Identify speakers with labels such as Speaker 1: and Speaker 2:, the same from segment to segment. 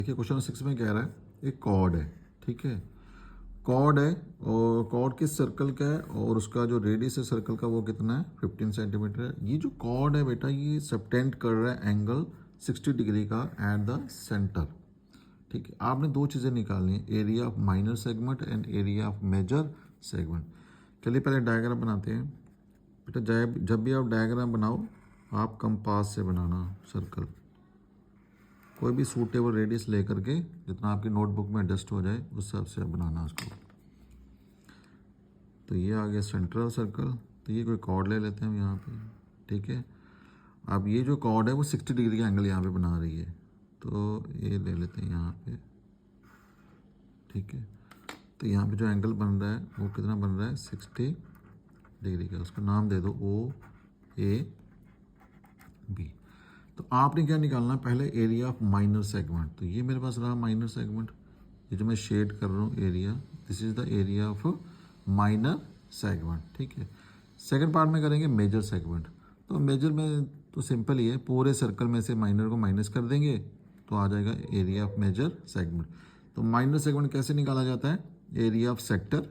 Speaker 1: देखिए क्वेश्चन 6 में कह रहा है एक कॉर्ड है, ठीक है। कॉर्ड है और कॉर्ड किस सर्कल का है और उसका जो रेडियस है सर्कल का वो कितना है 15 सेंटीमीटर है। ये जो कॉर्ड है बेटा ये सबटेंड कर रहा है एंगल 60 डिग्री का एट द सेंटर, ठीक है। आपने दो चीज़ें निकालनी है, area of minor segment and area of major segment. चलिए पहले डायग्राम बनाते हैं बेटा। जब भी आप डायग्राम बनाओ आप कंपास से बनाना सर्कल, कोई भी सूटेबल रेडियस लेकर के जितना आपकी नोटबुक में एडजस्ट हो जाए उस हिसाब से बनाना उसको। तो ये आ गया सेंट्रल सर्कल। तो ये कोई कॉर्ड ले लेते हैं हम यहाँ पे, ठीक है। अब ये जो कॉर्ड है वो 60 डिग्री का एंगल यहाँ पे बना रही है, तो ये ले लेते हैं यहाँ पे, ठीक है। तो यहाँ पे जो एंगल बन रहा है वो कितना बन रहा है 60 डिग्री का। उसका नाम दे दो OAB। तो आपने क्या निकालना है पहले एरिया ऑफ माइनर सेगमेंट। तो ये मेरे पास रहा माइनर सेगमेंट, ये जो मैं शेड कर रहा हूँ area, this is the area of minor segment, ठीक है। सेकंड पार्ट में करेंगे मेजर सेगमेंट। तो मेजर में तो सिंपल ही है, पूरे सर्कल में से माइनर को माइनस कर देंगे तो आ जाएगा एरिया ऑफ मेजर सेगमेंट। तो माइनर सेगमेंट कैसे निकाला जाता है, एरिया ऑफ सेक्टर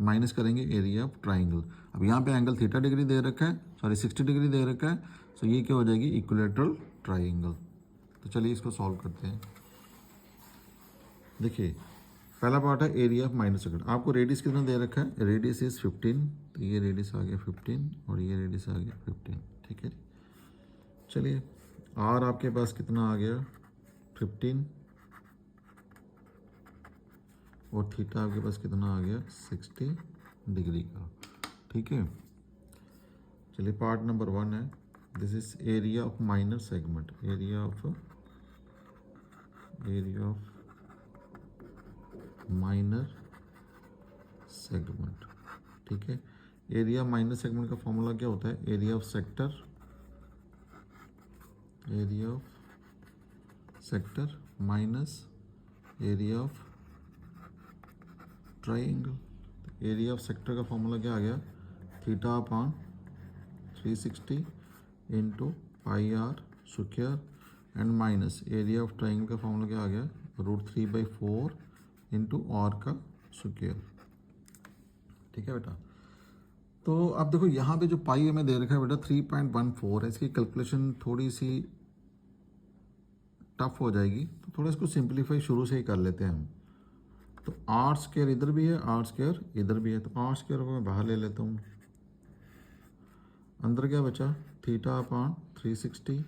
Speaker 1: माइनस करेंगे एरिया ऑफ ट्राइंगल। अब यहाँ पे एंगल थीटा डिग्री दे रखा है, सॉरी 60 डिग्री दे रखा है, तो ये क्या हो जाएगी इक्विलेटरल ट्राइंगल। तो चलिए इसको सॉल्व करते हैं। देखिए पहला पार्ट है एरिया ऑफ माइनर सेगमेंट। आपको रेडियस कितना दे रखा है, रेडियस इज 15, तो ये रेडियस आ गया 15 और ये रेडियस आ गया 15, ठीक है। चलिए आर आपके पास कितना आ गया 15 और थीटा आपके पास कितना आ गया 60 डिग्री का, ठीक है। चलिए पार्ट नंबर 1 है, this is area of minor segment, area of minor segment, ठीक है। एरिया माइनर सेगमेंट का फॉर्मूला क्या होता है, area of sector, area of sector minus area of triangle. Area of sector का फॉर्मूला क्या आ गया, theta upon 360 into pi r square and minus area of triangle का फॉर्मूला क्या आ गया, √3/4 इंटू आर का स्क्वायर, ठीक है बेटा। तो अब देखो यहाँ पे जो पाई हमें दे रखा है बेटा 3.14 है, इसकी कैलकुलेशन थोड़ी सी टफ हो जाएगी, तो थोड़ा इसको सिंप्लीफाई शुरू से ही कर लेते हैं हम। तो आर स्क्वायर इधर भी है, आर स्क्वायर इधर भी है, तो आर स्क्वायर को मैं बाहर ले लेता हूँ। अंदर क्या बचा, थीटा अपॉन 360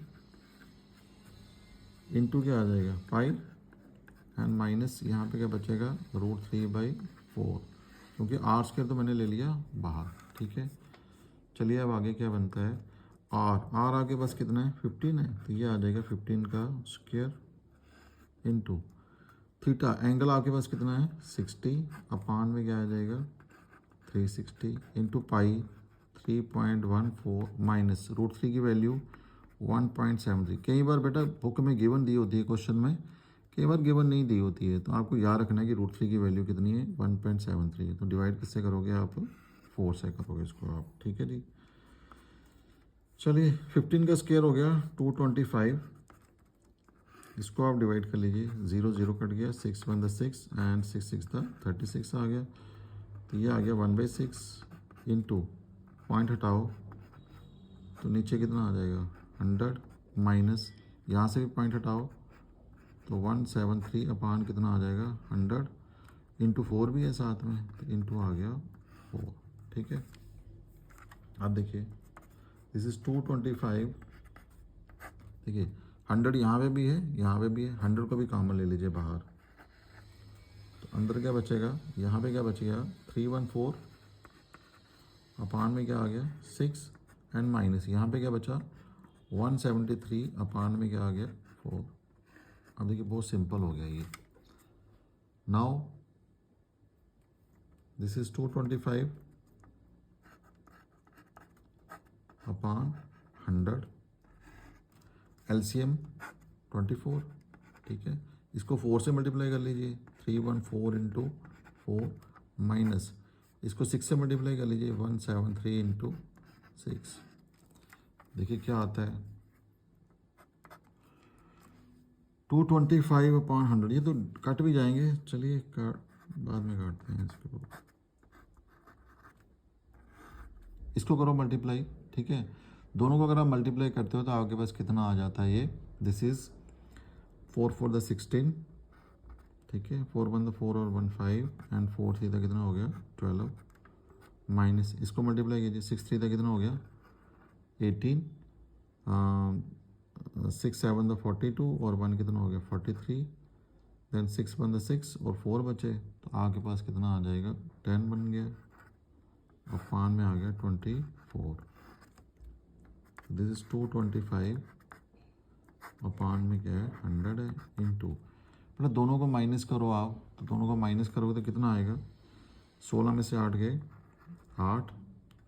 Speaker 1: इंटू क्या आ जाएगा पाई एंड माइनस यहाँ पे क्या बचेगा √3/4, क्योंकि आर स्क्वायर तो मैंने ले लिया बाहर, ठीक है। चलिए अब आगे क्या बनता है, आर आगे बस कितना है 15 है, तो ये आ जाएगा 15 का स्क्वायर इंटू थीटा, एंगल आपके पास कितना है 60 अपान में क्या आ जाएगा 360 इंटू पाई 3.14 माइनस √3 की वैल्यू 1.73। कई बार बेटा बुक में गिवन दी होती है क्वेश्चन में, कई बार गिवन नहीं दी होती है, तो आपको याद रखना है कि √3 की वैल्यू कितनी है 1.73 है। तो डिवाइड किससे करोगे आप, 4 से करोगे इसको आप, ठीक है जी। चलिए 15 का स्क्वायर हो गया 225, इसको आप डिवाइड कर लीजिए, 0 0 कट गया, 6 1 द 6 एंड 6 6 द 36 आ गया। तो ये आ गया 1/6 इंटू पॉइंट हटाओ तो नीचे कितना आ जाएगा 100 माइनस यहाँ से भी पॉइंट हटाओ तो 173 अपान कितना आ जाएगा 100 इंटू 4 भी है साथ में, तो इंटू आ गया 4, ठीक है। अब देखिए दिस इज 225, देखिए 100 यहाँ पे भी है, यहाँ पे भी है, 100 को भी कॉमन ले लीजिए बाहर, तो अंदर क्या बचेगा, यहाँ पे क्या बचेगा 314 अपान में क्या आ गया 6 एंड माइनस यहाँ पे क्या बचा 173 अपान में क्या आ गया 4। अब देखिए बहुत सिंपल हो गया ये। Now this is 225 upon 100, LCM 24, ठीक है। इसको 4 से मल्टीप्लाई कर लीजिए, 314 इंटू 4 माइनस इसको 6 से मल्टीप्लाई कर लीजिए 173 इंटू 6, देखिए क्या आता है 225/100, ये तो कट भी जाएंगे, चलिए बाद में काटते हैं इसको। इसको करो मल्टीप्लाई, ठीक है। दोनों को अगर आप मल्टीप्लाई करते हो तो आपके पास कितना आ जाता है ये, दिस इज़ 4 4 द 16, ठीक है, 4 1 द 4 और 1 5 एंड 4 3 का कितना हो गया 12, माइनस इसको मल्टीप्लाई कीजिए, 6 3 का कितना हो गया 18, 6 7 द 42 और 1 कितना हो गया 43, देन 6 1 द 6 और 4 बचे, तो आपके पास कितना आ जाएगा 10 बन गया, और पान में आ गया 24, दिस इज 225 और पान में क्या है 100 है, इंटू मतलब दोनों को माइनस करो आप, तो दोनों को माइनस करोगे तो कितना आएगा, 16 में से 8 गए 8,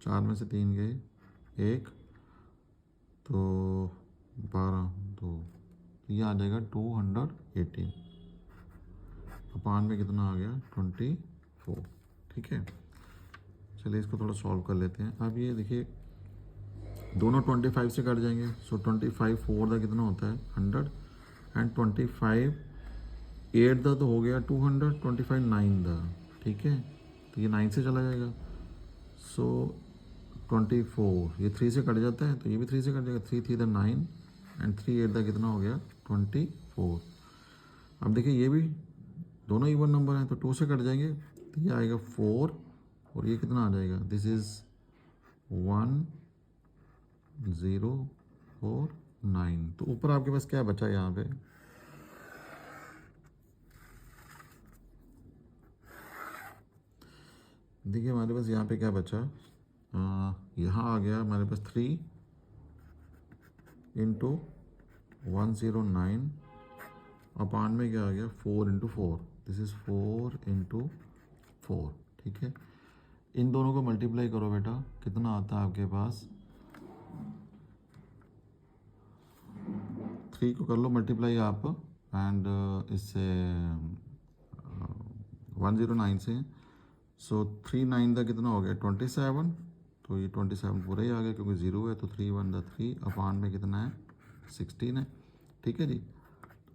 Speaker 1: 4 में से 3 गए 1, तो 12, तो ये आ जाएगा 218, अपान में कितना आ गया 24, ठीक है। चलिए इसको थोड़ा सॉल्व कर लेते हैं। अब ये देखिए दोनों 25 से कट जाएंगे, सो 25 4 का कितना होता है 100, एंड 25 8 का तो हो गया 200, 25 9 का, ठीक है, तो ये 9 से चला जाएगा, सो 24 ये 3 से कट जाता है, तो ये भी 3 से कट जाएगा, 3 3 9 एंड 3 8 का कितना हो गया 24। अब देखिए ये भी दोनों इवन नंबर हैं, तो 2 से कट जाएंगे, तो ये आएगा 4 और ये कितना आ जाएगा, दिस इज़ 1 0 4 9, तो ऊपर आपके पास क्या बचा यहाँ पे, देखिए हमारे पास यहाँ पे क्या बचा, यहाँ आ गया हमारे पास 3 इंटू 109 अपान में क्या आ गया 4 इंटू 4, दिस इज़ 4 इंटू 4, ठीक है। इन दोनों को मल्टीप्लाई करो बेटा, कितना आता है आपके पास, 3 को कर लो मल्टीप्लाई आप, एंड इससे 109 से, सो 3 9 का कितना हो गया 27, तो ये 27 पूरा ही आ गया क्योंकि 0 है, तो 3 1 द 3 अपान में कितना है 16 है, ठीक है जी।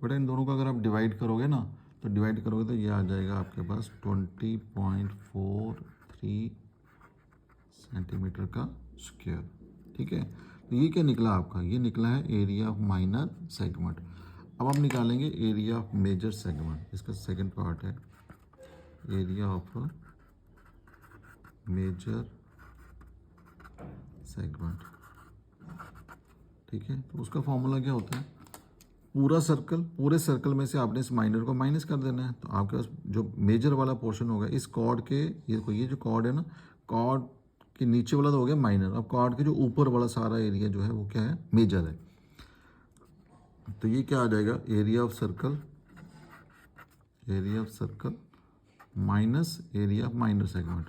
Speaker 1: बेटा इन दोनों को अगर आप डिवाइड करोगे ना, तो डिवाइड करोगे तो ये आ जाएगा आपके पास 20.43 सेंटीमीटर का स्क्वायर, ठीक है। तो ये क्या निकला आपका, ये निकला है एरिया ऑफ माइनर सेगमेंट। अब हम निकालेंगे एरिया ऑफ मेजर सेगमेंट, इसका सेकंड पार्ट है एरिया ऑफ मेजर सेगमेंट, ठीक है। तो उसका फॉर्मूला क्या होता है, पूरा सर्कल, पूरे सर्कल में से आपने इस माइनर को माइनस कर देना है, तो आपके पास जो मेजर वाला पोर्शन होगा इस कॉर्ड के, ये जो कॉर्ड है ना, कॉर्ड के नीचे वाला तो हो गया माइनर, अब कॉर्ड के जो ऊपर वाला सारा एरिया जो है वो क्या है मेजर है, तो ये क्या आ जाएगा area of circle, area of circle minus area of minor segment,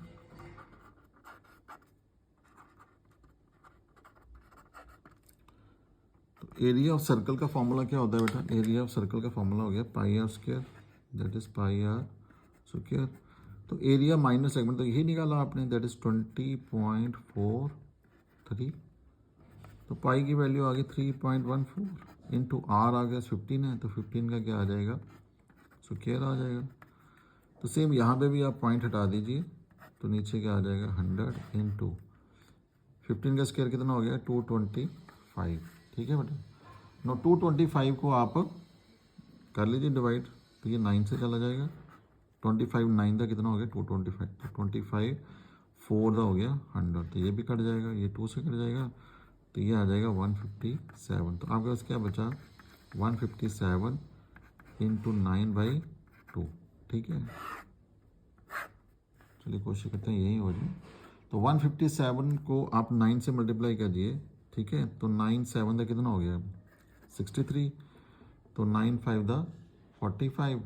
Speaker 1: area of circle का फॉर्मूला क्या होता है बेटा, एरिया ऑफ सर्कल का फॉर्मूला हो गया pi r square, that is pi r square, तो एरिया माइनस सेगमेंट तो यही निकाला आपने, दैट इज 20.43, तो पाई की वैल्यू आ गई 3.14 इंटू आर आ गया 15 है, तो 15 का क्या आ जाएगा स्क्वायर आ जाएगा, तो सेम यहाँ पे भी आप पॉइंट हटा दीजिए, तो नीचे क्या आ जाएगा 100 इंटू 15 का स्क्वायर कितना हो गया 225, ठीक है बेटा। नो 225 को आप कर लीजिए डिवाइड, तो ये 9 से चला जाएगा, 25 9 का कितना हो गया 225, तो 25 4 का हो गया 100, तो ये भी कट जाएगा, ये 2 से कट जाएगा, तो ये आ जाएगा 157, तो आपके पास क्या बचा 157 इंटू 9/2, ठीक है। चलिए कोशिश करते हैं यही हो जाए, तो 157 को आप 9 से मल्टीप्लाई कीजिए, ठीक है, तो 9 7 का कितना हो गया 63, तो 9 5 दा 45,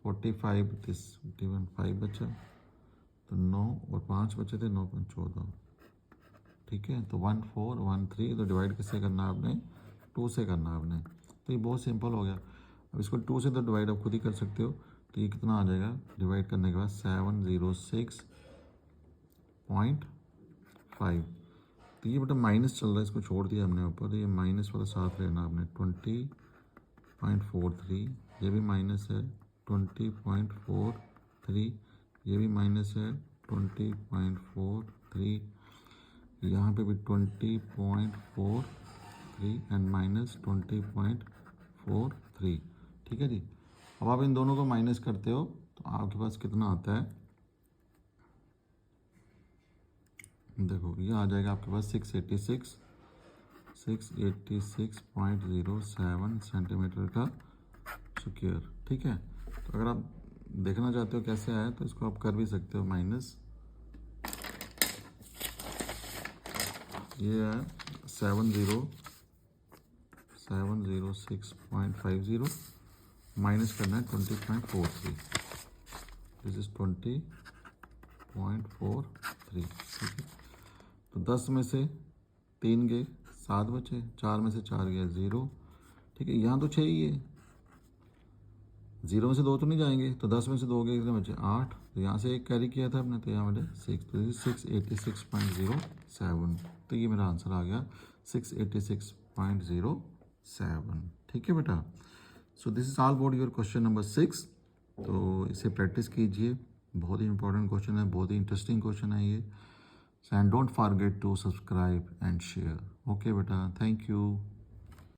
Speaker 1: 45 दिस 51 5 बचा, तो 9 और 5 बचे थे, 9 5 14, ठीक है, तो 1413, तो डिवाइड किससे करना है आपने 2 से करना है आपने, तो ये बहुत सिंपल हो गया। अब इसको 2 से तो डिवाइड आप खुद ही कर सकते हो, तो ये कितना आ जाएगा डिवाइड करने के बाद 706.5, तो ये बेटा माइनस चल रहा है, इसको छोड़ दिया हमने ऊपर, तो ये माइनस वाला साथ लेना आपने 20 20.43, ये भी माइनस है 20.43, ये भी माइनस है 20.43, यहाँ पे भी 20.43 एंड माइनस 20.43। ठीक है जी। अब आप इन दोनों को माइनस करते हो तो आपके पास कितना आता है, देखो ये आ जाएगा आपके पास 686.07 सेंटीमीटर का स्क्वायर। ठीक है, तो अगर आप देखना चाहते हो कैसे आया तो इसको आप कर भी सकते हो माइनस, ये है 706.50 माइनस करना है 20.43, दिस इज 20.43। ठीक है, तो 10 में से 3 गए 7 बचे, 4 में से 4 गया 0। ठीक है, यहाँ तो 6 ही है, 0 में से 2 तो नहीं जाएंगे, तो 10 में से 2 गए कितने बचे 8, तो यहाँ से एक कैरी किया था हमने, तो यहाँ बचे 6, तो 686.07, तो ये मेरा आंसर आ गया 686.07। ठीक है बेटा, so this is all about your question number 6। तो इसे प्रैक्टिस कीजिए, बहुत ही इंपॉर्टेंट क्वेश्चन है, बहुत ही इंटरेस्टिंग क्वेश्चन है ये। And don't forget to subscribe and share. Okay बेटा, थैंक यू।